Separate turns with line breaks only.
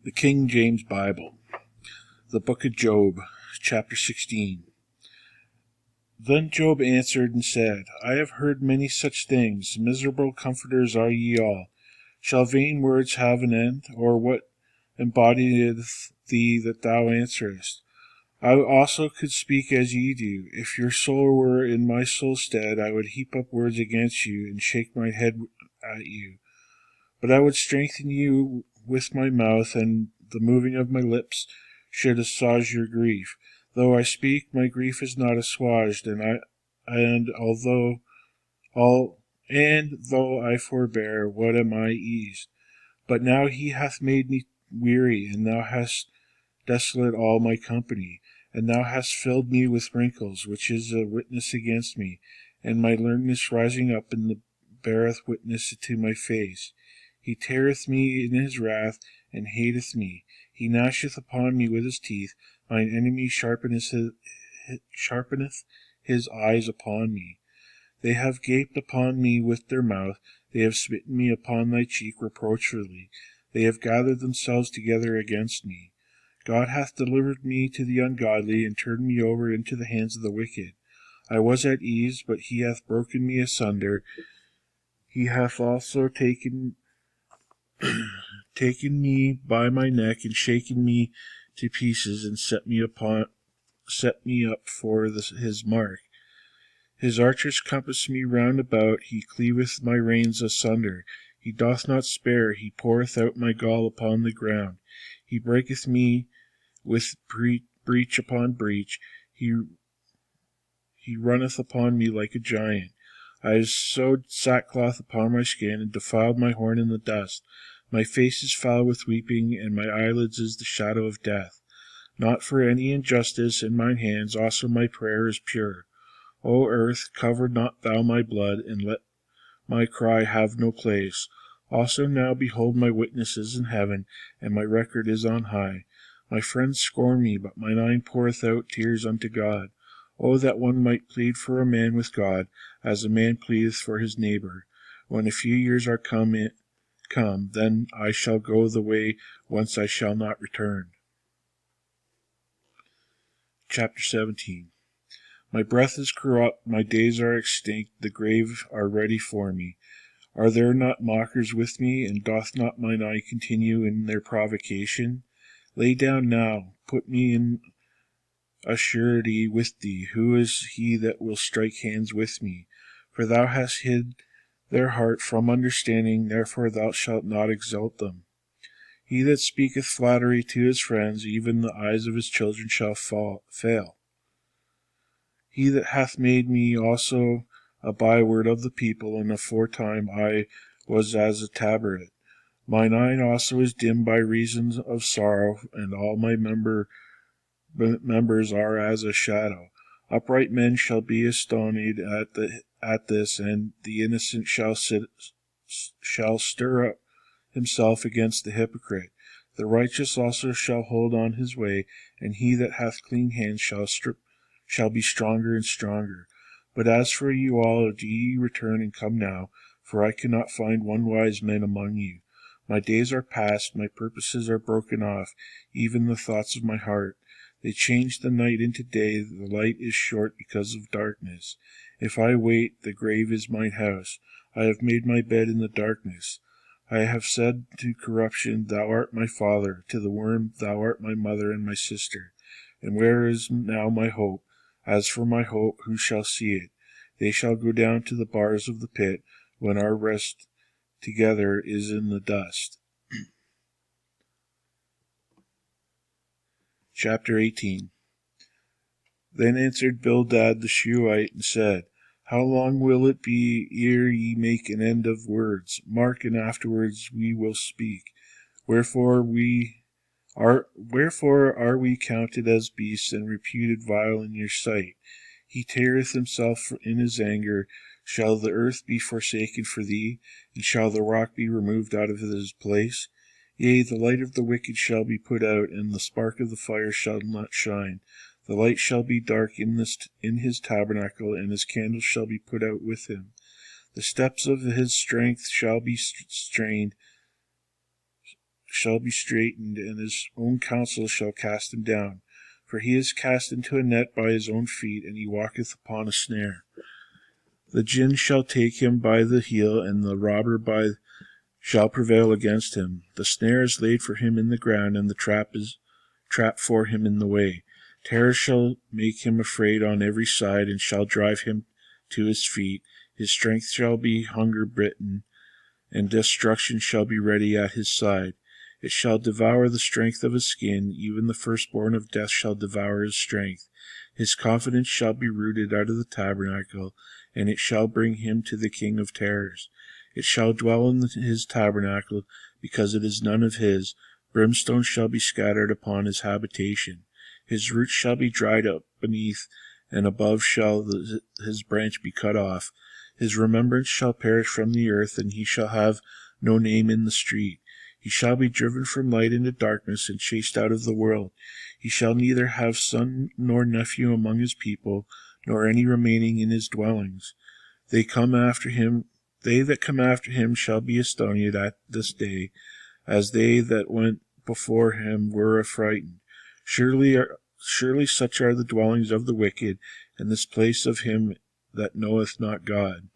The King James Bible, the Book of Job, chapter 16. Then Job answered and said, I have heard many such things. Miserable comforters are ye all. Shall vain words have an end? Or what embodieth thee that thou answerest? I also could speak as ye do. If your soul were in my soul's stead, I would heap up words against you, and shake my head at you. But I would strengthen you with my mouth, and the moving of my lips should assuage your grief. Though I speak, my grief is not assuaged, though I forbear, what am I eased? But now he hath made me weary, and thou hast desolate all my company, and thou hast filled me with wrinkles, which is a witness against me, and my leanness rising up and beareth witness to my face. He teareth me in his wrath, and hateth me. He gnasheth upon me with his teeth. Mine enemy sharpeneth his eyes upon me. They have gaped upon me with their mouth. They have smitten me upon thy cheek reproachfully. They have gathered themselves together against me. God hath delivered me to the ungodly, and turned me over into the hands of the wicked. I was at ease, but he hath broken me asunder. He hath also taken me by my neck, and shaken me to pieces, and set me up for his mark. His archers compass me round about. He cleaveth my reins asunder. He doth not spare. He poureth out my gall upon the ground. He breaketh me with breach upon breach. He runneth upon me like a giant. I have sewed sackcloth upon my skin, and defiled my horn in the dust. My face is foul with weeping, and my eyelids is the shadow of death. Not for any injustice in mine hands, also my prayer is pure. O earth, cover not thou my blood, and let my cry have no place. Also now behold my witnesses in heaven, and my record is on high. My friends scorn me, but mine eye poureth out tears unto God. O that one might plead for a man with God, as a man pleadeth for his neighbor. When a few years are come, then I shall go the way whence I shall not return. Chapter 17. My breath is corrupt, my days are extinct, the grave are ready for me. Are there not mockers with me, and doth not mine eye continue in their provocation? Lay down now, put me in a surety with thee. Who is he that will strike hands with me? For thou hast hid their heart from understanding, therefore thou shalt not exalt them. He that speaketh flattery to his friends, even the eyes of his children shall fail. He that hath made me also a byword of the people, and aforetime I was as a tabaret. Mine eye also is dim by reason of sorrow, and all my members are as a shadow. Upright men shall be astonished at this, and the innocent shall stir up himself against the hypocrite. The righteous also shall hold on his way, and he that hath clean hands shall be stronger and stronger. But as for you all, do ye return and come now, for I cannot find one wise man among you. My days are past, my purposes are broken off, even the thoughts of my heart. They change the night into day, the light is short because of darkness. If I wait, the grave is mine house. I have made my bed in the darkness. I have said to corruption, Thou art my father, to the worm, Thou art my mother and my sister. And where is now my hope? As for my hope, who shall see it? They shall go down to the bars of the pit, when our rest together is in the dust. Chapter 18. Then answered Bildad the Shuhite, and said, How long will it be ere ye make an end of words? Mark, and afterwards we will speak. Wherefore are we counted as beasts, and reputed vile in your sight? He teareth himself in his anger. Shall the earth be forsaken for thee, and shall the rock be removed out of his place? Yea, the light of the wicked shall be put out, and the spark of the fire shall not shine. The light shall be dark in his tabernacle, and his candles shall be put out with him. The steps of his strength shall be shall be straitened, and his own counsel shall cast him down. For he is cast into a net by his own feet, and he walketh upon a snare. The gin shall take him by the heel, and the robber shall prevail against him. The snare is laid for him in the ground, and the trap for him in the way. Terror shall make him afraid on every side, and shall drive him to his feet. His strength shall be hunger bitten, and destruction shall be ready at his side. It shall devour the strength of his skin, even the firstborn of death shall devour his strength. His confidence shall be rooted out of the tabernacle, and it shall bring him to the king of terrors. It shall dwell in his tabernacle, because it is none of his. Brimstone shall be scattered upon his habitation. His roots shall be dried up beneath, and above shall his branch be cut off. His remembrance shall perish from the earth, and he shall have no name in the street. He shall be driven from light into darkness, and chased out of the world. He shall neither have son nor nephew among his people, nor any remaining in his dwellings. They that come after him shall be astonished at this day, as they that went before him were affrighted. Surely such are the dwellings of the wicked, and this place of him that knoweth not God.